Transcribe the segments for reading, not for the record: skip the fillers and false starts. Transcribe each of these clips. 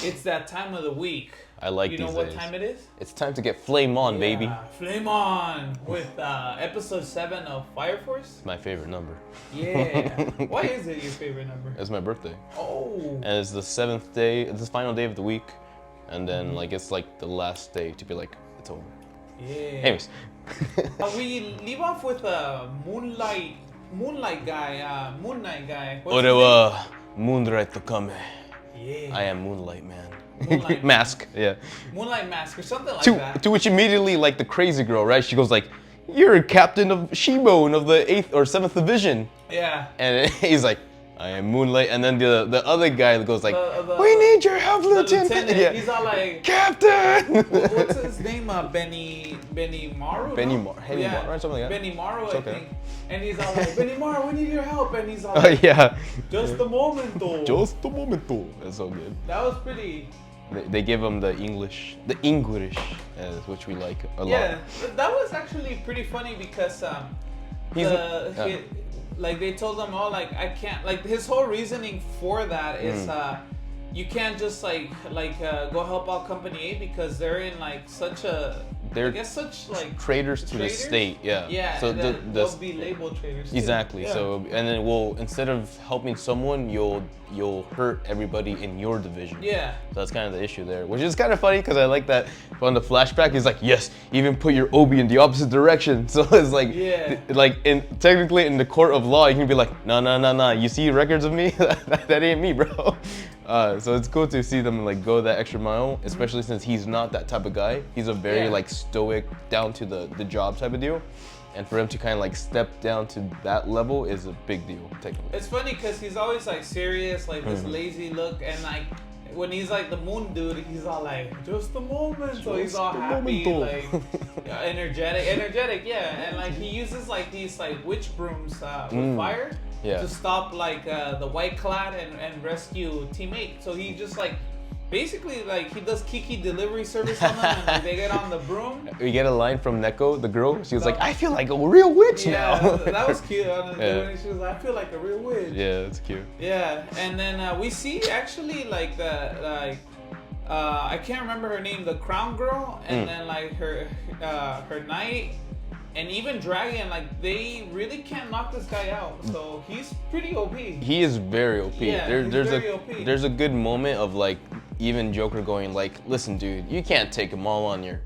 It's that time of the week. I like You these know what days. time it is? It's time to get flame on, baby. Flame on with episode 7 of Fire Force. My favorite number. Yeah. Why is it your favorite number? It's my birthday. Oh. And it's the 7th day, it's the final day of the week. And then like it's like the last day to be like, it's over. Yeah. Anyways. We leave off with a Moonlight guy, Moon Knight guy. What's his Ore name? wa Moonlight to come. Yeah. I am Moonlight Man. Moonlight Mask, yeah. Moonlight Mask or something like To that. which immediately like the crazy girl, right? She goes like, "You're a captain of Shimon of the 8th or 7th division." Yeah. And he's like, "I am Moonlight." And then the other guy goes like, The- "We need your help, The Lieutenant." lieutenant, Yeah. he's all like, Captain. what's his name? Benny Maru? Benny no? Mar- Henny Mar- or something like that. Benny Maru, It's I okay. think. And he's all like, Benny Maru, we need your help. And he's all Oh like, yeah. just a moment though. Just a momento. That's so good. That was pretty. They give him the English, which we like a Yeah, lot. that was actually pretty funny because He's like they told him, oh, like I can't, like his whole reasoning for that is you can't just like go help out Company A because they're in like such a They're I guess such like traitors to the traitors? state. Yeah. Yeah, So and the then they'll be labeled traitors too. exactly. Yeah. So and then well, instead of helping someone, you'll hurt everybody in your division. Yeah. So that's kind of the issue there, which is kind of funny because I like that on the flashback. He's like, yes, even put your obi in the opposite direction. So it's like, Yeah. like technically in the court of law, you can be like, no. You see records of me? that ain't me, bro. So it's cool to see them like go that extra mile, especially since he's not that type of guy. He's a very Yeah. like stoic, down to the job type of deal. And for him to kind of like step down to that level is a big deal, technically. It's funny because he's always like serious, like this lazy look, and like when he's like the moon dude, he's all like, just a moment. So he's Just all a happy, momento. like energetic, yeah. And like he uses like these like witch brooms with fire Yeah. to stop like the White Clad and rescue Team 8. So he just like basically like he does Kiki delivery service on them, and like, they get on the broom. We get a line from Neko, the girl. She was like, I feel like a real witch Yeah, now. that was cute. Honestly, Yeah. when she was like, I feel like a real witch. Yeah, that's cute. Yeah, and then we see actually like I can't remember her name, the Crown Girl, and then like her knight, and even Dragon. Like they really can't knock this guy out. So he's pretty OP. He is very OP. Yeah, he's very OP. There's a good moment of like even Joker going like, listen, dude, you can't take them all on your.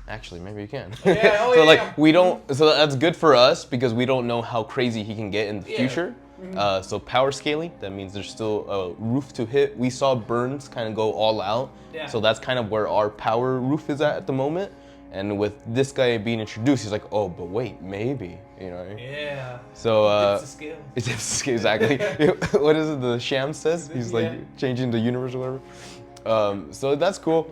Actually, maybe you can. Yeah, oh, so yeah, like yeah. we don't. So that's good for us because we don't know how crazy he can get in the Yeah. future. So power scaling. That means there's still a roof to hit. We saw Burns kind of go all out. Yeah. So that's kind of where our power roof is at the moment. And with this guy being introduced, he's like, oh, but wait, maybe, you know. Yeah. So It's a skill. it's exactly what is it? The Sham says he's like Yeah. changing the universe or whatever. So that's cool.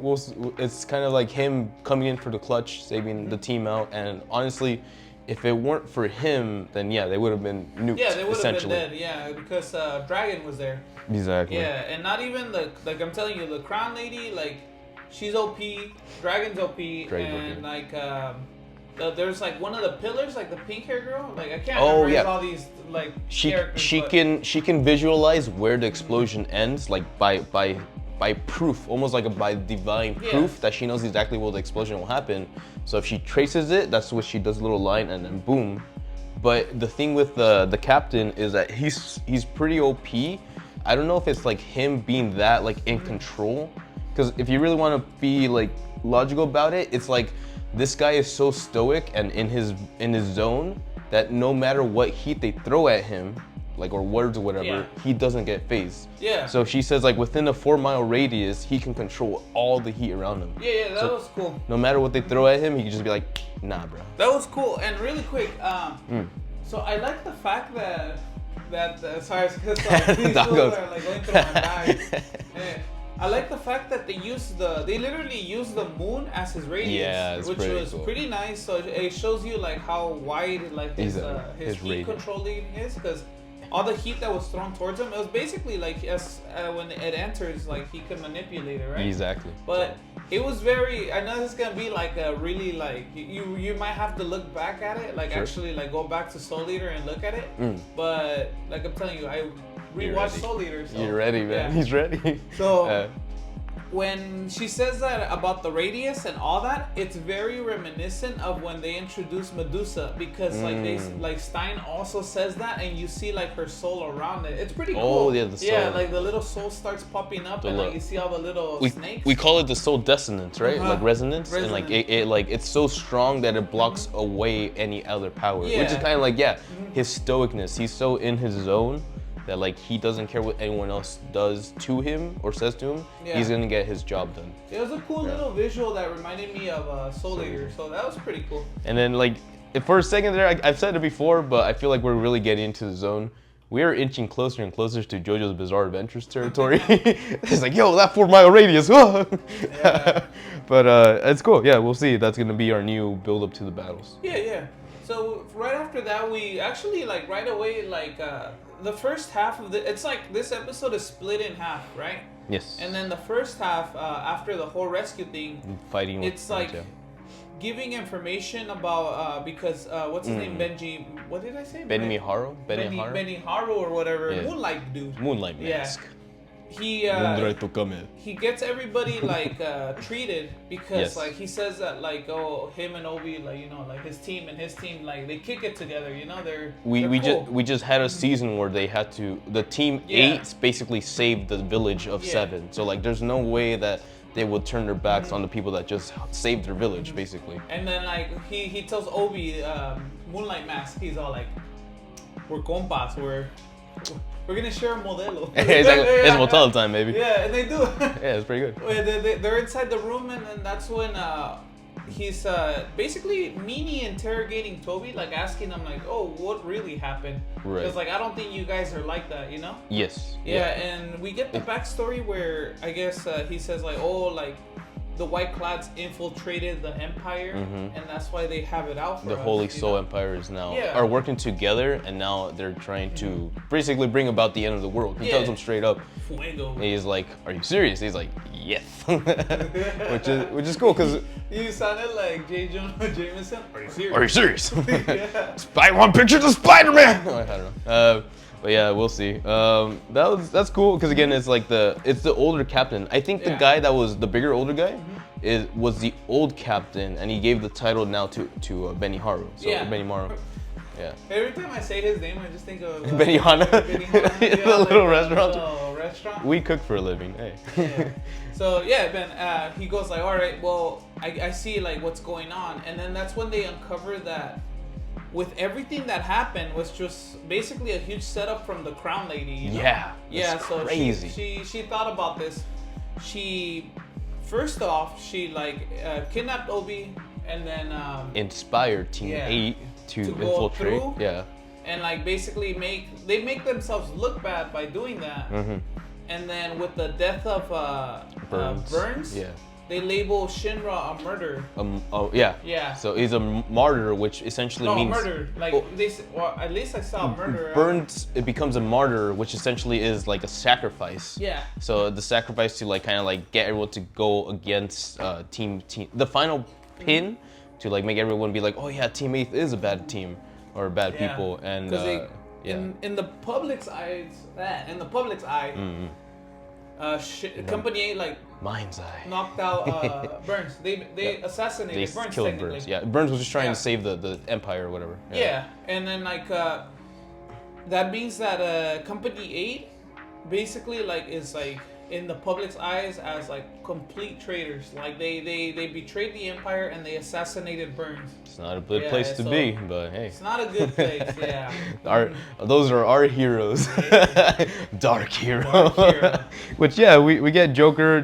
It's kind of like him coming in for the clutch, saving the team out. And honestly, if it weren't for him, then yeah, they would have been nuked. Yeah, they would have been essentially. dead. Yeah, because Dragon was there. Exactly. Yeah, and not even like I'm telling you, the Crown Lady, like she's OP, Dragon's OP, Dragon's and OP. like there's like one of the pillars, like the pink hair girl. Like I can't Oh, remember yeah. all these like She characters. she but- can visualize where the explosion ends, like by proof, almost like by divine Yeah. proof that she knows exactly where the explosion will happen. So if she traces it, that's what she does, a little line, and then boom. But the thing with the captain is that he's pretty OP. I don't know if it's like him being that like in control, because if you really want to be like logical about it, it's like this guy is so stoic and in his zone that no matter what heat they throw at him, like or words or whatever, Yeah. he doesn't get phased. Yeah. So she says like within a 4-mile radius, he can control all the heat around him. Yeah, that So- was cool. No matter what they throw at him, he can just be like, nah, bro. That was cool. And really quick, so I like the fact that sorry, it's 'cause, like, these Doggos. tools are like going through my bag. Yeah. I like the fact that they literally use the moon as his radius, Yeah, it's which pretty was cool. pretty nice. So it shows you like how wide like his His heat radius. controlling is, because all the heat that was thrown towards him, it was basically like when it enters, like he can manipulate it, right? Exactly. But it was very. I know this is gonna be like a really like you might have to look back at it, like Sure. actually like go back to Soul Eater and look at it. But like I'm telling you, I You're rewatched ready. Soul Eater. So, You're ready, man. yeah. He's ready. So when she says that about the radius and all that, it's very reminiscent of when they introduced Medusa, because like Stein also says that, and you see like her soul around it. It's pretty cool. Oh yeah, the soul. Yeah, like the little soul starts popping up, and like you see all the little snakes. We call it the soul dissonance, right? Like resonance, and like it like it's so strong that it blocks away any other power, which is kind of like his stoicness. He's so in his zone that like he doesn't care what anyone else does to him or says to him. He's gonna get his job done. It was a cool little visual that reminded me of Soul Eater, so that was pretty cool. And then like for a second there, I've said it before, but I feel like we're really getting into the zone. We are inching closer and closer to JoJo's Bizarre Adventures territory. It's like, yo, that 4-mile radius. But it's cool. Yeah, we'll see. That's gonna be our new build up to the battles. Yeah. So right after that, we actually like right away the first half of it's like this episode is split in half, right? Yes. And then the first half, after the whole rescue thing, fighting. It's like giving information about because what's his name, Benji? What did I say? Beniharu. Beniharu or whatever. Yeah. Moonlight dude. Moonlight Mask. He gets everybody like treated because like he says that like him and Obi like like his team like they kick it together, they're cool. we just had a season where they had to the team 8 basically saved the village of 7, so like there's no way that they would turn their backs on the people that just saved their village basically. And then like he tells Obi, Moonlight Mask, he's all like, we're compas, we're gonna share a modelo. It's motel time, baby. Yeah, and they do. Yeah, it's pretty good. They're inside the room, and then that's when he's basically Meanie interrogating Toby, like asking him like, oh, what really happened? Right. Because like I don't think you guys are like that, Yes. Yeah, and we get the backstory where I guess he says like, oh, like the White Clads infiltrated the Empire, and that's why they have it out for the us, Holy Soul Empire is now Yeah. are working together, and now they're trying to basically bring about the end of the world. He tells them straight up. Fuego. He's like, "Are you serious?" He's like, "Yes," which is cool because you sounded like J. Jonah Jameson. Are you serious? Are you serious? Yeah. I want pictures of Spider-Man. I don't know. But yeah, we'll see. That's cool because again, it's the older captain. I think the guy that was the bigger older guy was the old captain, and he gave the title now to Beniharu. So Benimaru. Yeah. Every time I say his name, I just think of Benihana. The little restaurant. Little restaurant. We cook for a living. Hey. Yeah. So yeah, Ben. He goes like, all right, well, I see like what's going on, and then that's when they uncover that. With everything that happened was just basically a huge setup from the Crown Lady. Yeah. Yeah. So crazy. she thought about this. She first off like kidnapped Obi and then inspired Team 8 to infiltrate. Through, yeah. And like basically make themselves look bad by doing that. And then with the death of Burns. Yeah. They label Shinra a murderer. Yeah. So he's a martyr, which essentially means murder. Like at least I saw murder. Burns, it becomes a martyr, which essentially is like a sacrifice. Yeah. So the sacrifice to like kind of like get everyone to go against team. The final pin to like make everyone be like, oh yeah, Team 8 is a bad team or bad people, and in the public's eyes, Company 8 like Mind's Eye knocked out Burns. They assassinated Burns. Killed Burns. Yeah, Burns was just trying to save the Empire or whatever. Yeah, and then like that means that Company 8 basically like is like in the public's eyes as like complete traitors. Like they betrayed the Empire and they assassinated Burns. It's not a good place to be, but hey. It's not a good place, yeah. Those are our heroes. Dark hero. Which we get Joker.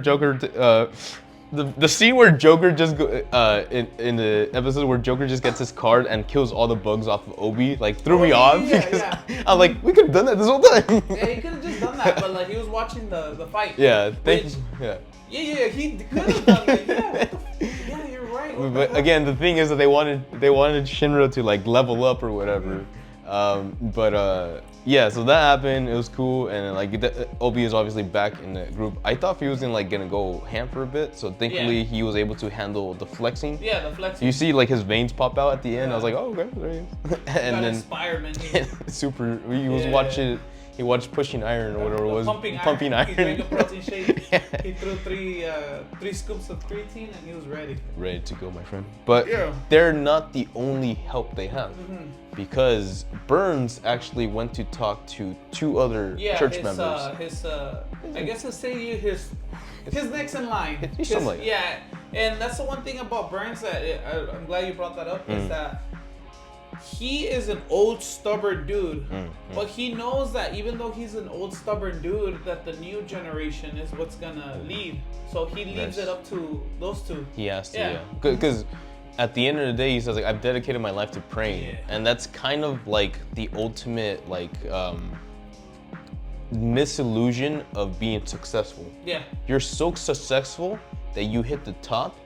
The scene where Joker just in the episode where Joker just gets his card and kills all the bugs off of Obi, like threw me off because I'm like, we could have done that this whole time. Yeah, he could have just done that, but like he was watching the fight. Yeah, Yeah, he could have done that. Yeah, you're right. But again, the thing is that they wanted Shinra to like level up or whatever. So that happened. It was cool, and like Obi is obviously back in the group. I thought he was gonna go ham for a bit, so thankfully he was able to handle the flexing. Yeah, the flexing. You see like his veins pop out at the end. I was like, oh okay, there he is. And then inspired, man. super. He was watching. he watched Pushing Iron or whatever it was. Pumping Iron. He drank a protein shake. Yeah. He threw three scoops of creatine and he was ready. Ready to go, my friend. But Yeah. they're not the only help they have. Because Burns actually went to talk to 2 other church members. I guess I'll say his next in line. He's something like that. Yeah, and that's the one thing about Burns that I'm glad you brought that up is that he is an old stubborn dude, but he knows that even though he's an old stubborn dude, that the new generation is what's gonna lead. So he leaves it up to those 2. He has to, yeah. Because at the end of the day, he says, like, I've dedicated my life to praying. Yeah. And that's kind of like the ultimate, like, misillusion of being successful. Yeah. You're so successful that you hit the top,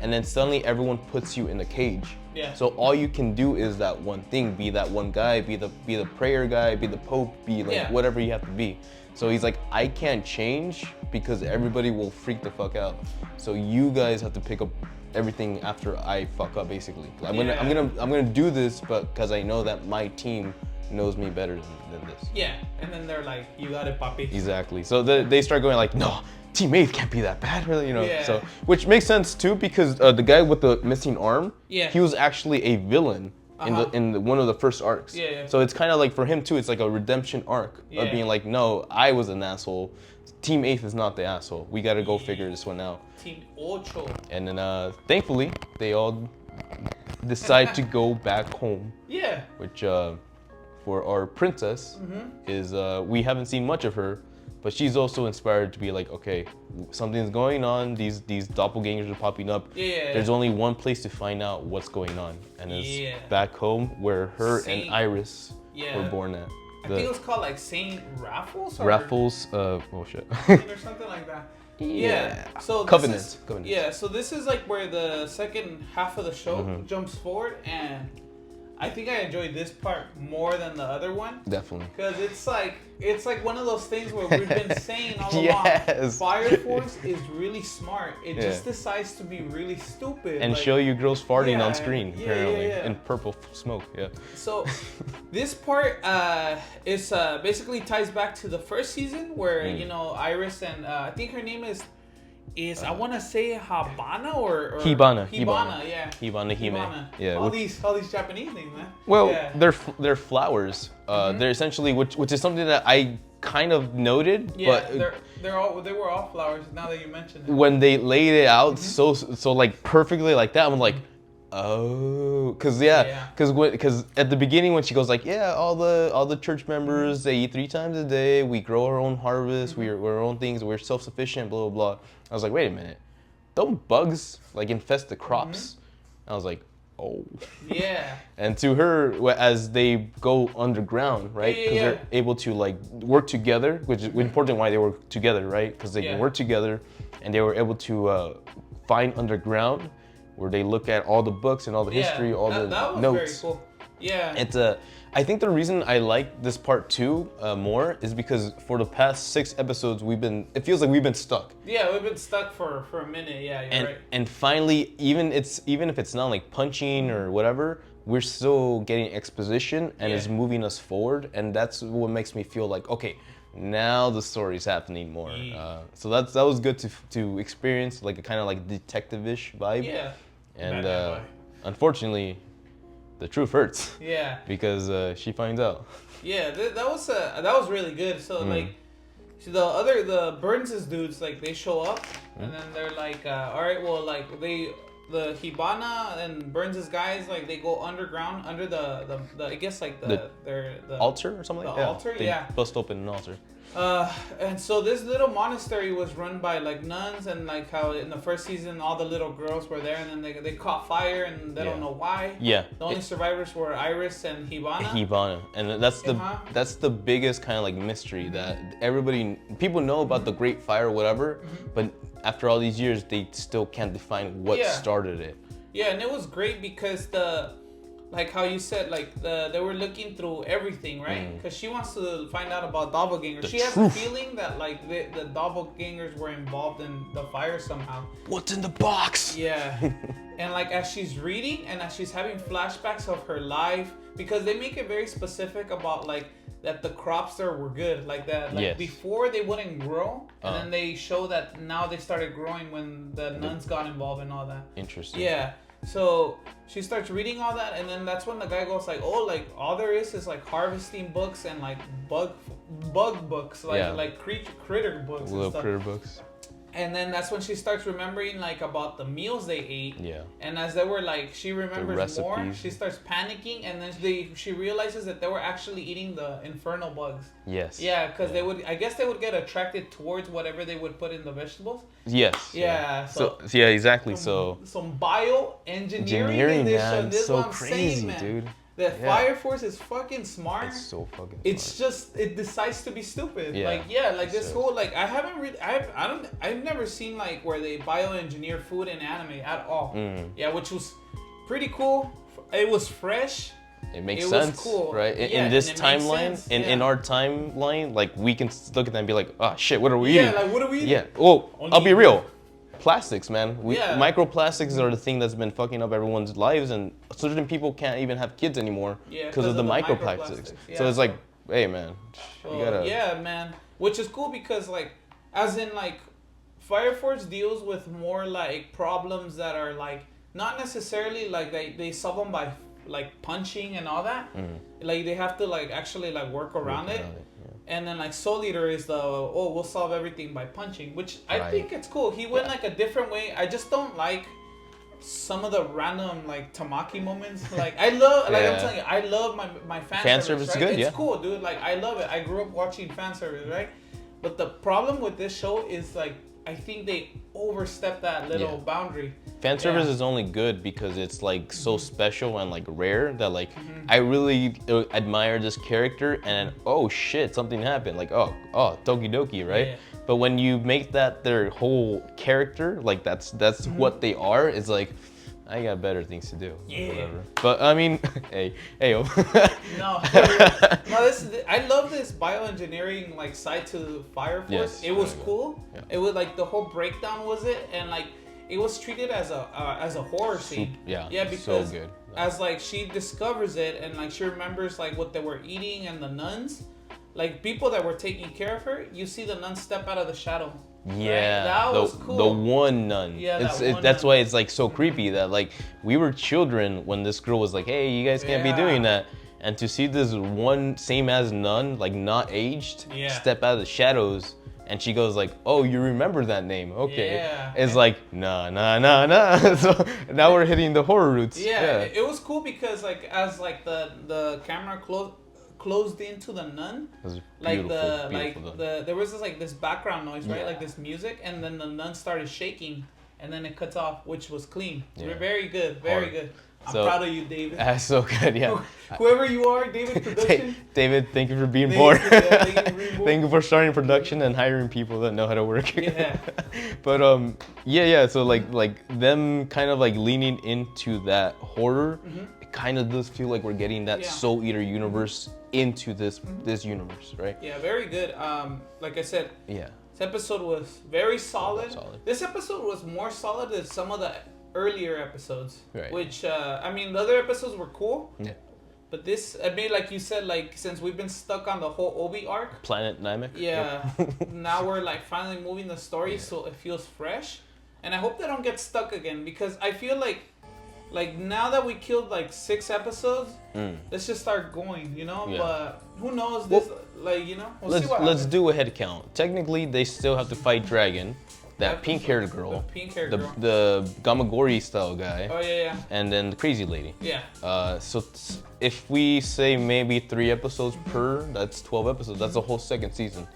and then suddenly everyone puts you in a cage. Yeah. So all you can do is that one thing, be that one guy, be the prayer guy, be the pope, be like whatever you have to be. So he's like, I can't change because everybody will freak the fuck out. So you guys have to pick up everything after I fuck up, basically. I'm gonna do this, but because I know that my team knows me better than this. Yeah, and then they're like, you got it, papi. Exactly. So they start going like, no, Team 8 can't be that bad, really, you know. Yeah. So which makes sense too, because the guy with the missing arm, he was actually a villain in one of the first arcs. Yeah. So it's kind of like for him too, it's like a redemption arc of being like, no, I was an asshole. Team 8 is not the asshole. We gotta go figure this one out. Team Ocho. And then thankfully they all decide to go back home. Yeah. Which for our princess is we haven't seen much of her, but she's also inspired to be like, okay, something's going on. These doppelgangers are popping up. Yeah. There's only one place to find out what's going on, and it's back home where her and Iris were born at. I think it was called like Saint Raffles. Or Raffles. Oh shit. or something like that. Yeah. So Covenant. Yeah. So this is like where the second half of the show jumps forward, and I think I enjoyed this part more than the other one. Definitely. Because it's like one of those things where we've been saying all along. Fire Force is really smart. It just decides to be really stupid and show you girls farting on screen, yeah, apparently, in purple smoke. Yeah. So this part is basically ties back to the first season where you know Iris and I think her name is I want to say Habana or Hibana. Yeah. Hibana Hime. Yeah. All these Japanese names, man. Well, they're flowers. They're essentially which is something that I kind of noted. Yeah, but they were all flowers. Now that you mentioned it. When they laid it out so like perfectly like that, I'm like, oh, because at the beginning when she goes like, all the church members, they eat 3 times a day, we grow our own harvest, we're our own things, we're self-sufficient, blah blah blah. I was like, wait a minute, don't bugs like infest the crops? I was like, oh. Yeah. And to her, as they go underground, right? Because they're able to like work together, which is important why they work together, right? Because they can work together, and they were able to find underground, where they look at all the books and all the history, all the that was notes. Very cool. Yeah. It's I think the reason I like this part 2 more is because for the past 6 episodes it feels like we've been stuck. Yeah, we've been stuck for a minute. Yeah, you're right. And finally, even if it's not like punching or whatever, we're still getting exposition and it's moving us forward, and that's what makes me feel like, okay, now the story's happening more. So that was good to experience, like a kind of like detective-ish vibe. Yeah. And unfortunately, the truth hurts. Yeah. Because she finds out. Yeah, that was really good. So like, the Burns' dudes, like they show up and then they're like, all right, well, like the Hibana and Burns' guys, like they go underground under the I guess like the altar or something. The altar, they bust open an altar. And so this little monastery was run by like nuns, and like how in the first season all the little girls were there, and then they caught fire and they don't know why. Yeah. The only survivors were Iris and Hibana. And that's the biggest kind of like mystery that people know about the Great Fire or whatever, but after all these years they still can't define what started it. Yeah, and it was great because like how you said, like they were looking through everything, right? Because she wants to find out about doppelgangers. She has a feeling that like the doppelgangers were involved in the fire somehow. What's in the box? Yeah. And like as she's reading and as she's having flashbacks of her life, because they make it very specific about like that the crops there were good, like that. Like Yes. before they wouldn't grow, and then they show that now they started growing when the nuns got involved and all that. Interesting. Yeah. So she starts reading all that, and then that's when the guy goes like, "Oh, like all there is like harvesting books and like bug books, like critter books and Little stuff." critter books. And then that's when she starts remembering like about the meals they ate. Yeah. And as they were like, she remembers more. recipes. She starts panicking, and then she realizes that they were actually eating the infernal bugs. Yes. Yeah, because they would. I guess they would get attracted towards whatever they would put in the vegetables. Yes. Yeah. So yeah, exactly. So some bioengineering engineering, in this show. man, This is so what I'm crazy, saying, man. dude. The Yeah. Fire Force is fucking smart. It's so fucking. It's smart. just it decides to be stupid. Yeah. Like this So- whole like I haven't really I've never seen like where they bioengineer food in anime at all. Yeah, which was pretty cool. It was fresh. It makes It was sense, cool. right? Yeah, In this and it makes timeline, sense, in yeah. our timeline, like we can look at that and be like, oh shit, what are we Yeah, eating? like what are we eating? Yeah. Oh, Only I'll be eat real. Plastics, man. Yeah. Microplastics are the thing that's been fucking up everyone's lives, and certain people can't even have kids anymore Yeah, because of the microplastics. microplastics. So Yeah, it's like, hey, man, you Well, gotta. yeah, man. Which is cool because like as in like Fire Force deals with more like problems that are like not necessarily like they solve them by like punching and all that. Like they have to like actually like work around it. And then like Soul Eater is the we'll solve everything by punching, which I Right. think it's cool. He went like a different way. I just don't like some of the random like Tamaki moments. Like I love like I'm Yeah. telling you, I love my Fan service is right? good, It's yeah. cool, dude. Like I love it. I grew up watching fan service, right? But the problem with this show is like I think they overstep that little Yeah. boundary. Fan service Yeah. is only good because it's like so special and like rare that like I really admire this character and oh shit something happened like oh Toki Doki, right? Yeah. But when you make that their whole character like that's what they are, it's like I got better things to do. Yeah. Whatever. But I mean, hey yo. No, I love this bioengineering like side to Fire Force. Yes, It was very good. cool. Yeah. It was like the whole breakdown was it, and like it was treated as a horror scene. Yeah, yeah, so because good. as like she discovers it and like she remembers like what they were eating and the nuns, like people that were taking care of her. You see the nuns step out of the shadow. Yeah, That the, was cool. the one nun. Yeah, that one that's nun. why it's like so creepy that like we were children when this girl was like, "Hey, you guys can't be Yeah. doing that," and to see this one same as nun, like not aged, Yeah. step out of the shadows, and she goes like, "Oh, you remember that name? Okay." Yeah. It's like nah. So now we're hitting the horror roots. Yeah, it was cool because like as like the camera closed into the nun, It was like beautiful, the beautiful like done. there was this like this background noise, right? Yeah. Like this music, and then the nun started shaking, and then it cuts off, which was clean. Yeah. Very good, very Hard. good. I'm So- proud of you, David. That's so good. Yeah. Whoever you are, David Production. David, thank you for being Thank born. you, yeah, thank you for being born. Thank you for starting production and hiring people that know how to work. Yeah. But yeah. So like them kind of like leaning into that horror. It kind of does feel like we're getting that Yeah. Soul Eater universe into this universe, right? Yeah, very good. Like I said, Yeah. this episode was very solid. Solid. This episode was more solid than some of the earlier episodes. Right. Which I mean, the other episodes were cool. Yeah. But this, I mean, like you said, like since we've been stuck on the whole Obi arc, Planet Namek. yeah, now we're like finally moving the story, so it feels fresh. And I hope they don't get stuck again because I feel like now that we killed like 6 episodes, let's just start going, you know. Yeah. But who knows? This, like you know, we'll see what Let's happens. do a head count. Technically, they still have to fight Dragon, that pink-haired girl, The pink-haired the girl. the Gamagori style guy, Oh yeah, and then the crazy lady. yeah. If we say maybe 3 episodes per, that's 12 episodes. That's the whole second season.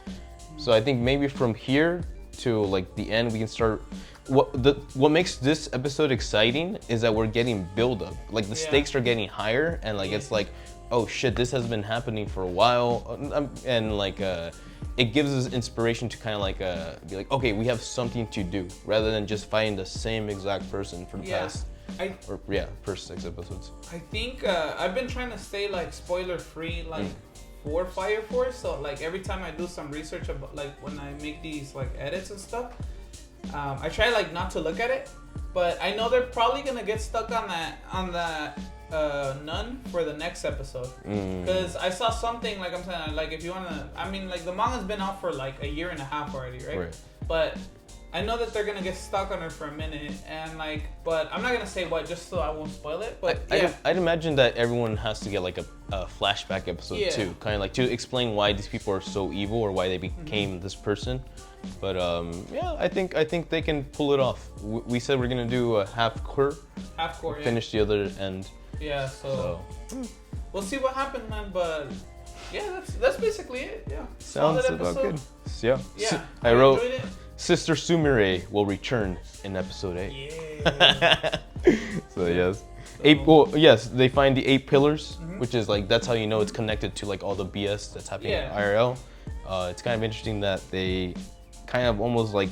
So I think maybe from here to like the end, we can start. What makes this episode exciting is that we're getting build up. Like the Yeah. stakes are getting higher, and like it's like, oh shit, this has been happening for a while, and like it gives us inspiration to kind of like be like, okay, we have something to do rather than just fighting the same exact person for the Yeah. past. First 6 episodes. I think I've been trying to stay like spoiler free, like for Fire Force. So like every time I do some research about like when I make these like edits and stuff, I try like not to look at it. But I know they're probably gonna get stuck on that none for the next episode. Because I saw something, like I'm saying, like if you want to, I mean, like the manga's been out for like a year and a half already, right? But I know that they're gonna get stuck on it for a minute, and like, but I'm not gonna say what, just so I won't spoil it. But yeah, I'd imagine that everyone has to get like a flashback episode too, kind of like to explain why these people are so evil or why they became this person. But yeah, I think they can pull it off. We said we're gonna do a half core, finish the other end. Yeah, so we'll see what happens, man. But yeah, that's basically it. Yeah, sounds about good. Yeah, I wrote Sister Sumire will return in episode 8. Yeah. So yes. 8, well, yes, they find the 8 pillars, which is like, that's how you know it's connected to like all the BS that's happening in IRL. It's kind of interesting that they kind of almost like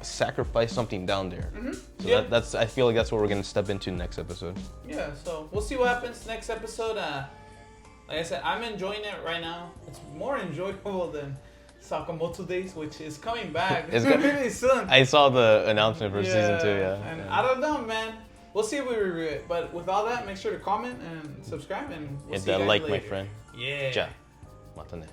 sacrifice something down there. So that's I feel like that's what we're gonna step into next episode. Yeah, so we'll see what happens next episode. Like I said, I'm enjoying it right now. It's more enjoyable than Sakamoto Days, which is coming back. It's really soon. I saw the announcement for season 2, And I don't know, man. We'll see if we review it. But with all that, make sure to comment and subscribe, and we'll hit see you that guys like, later. my friend. Yeah. Ja. Matane.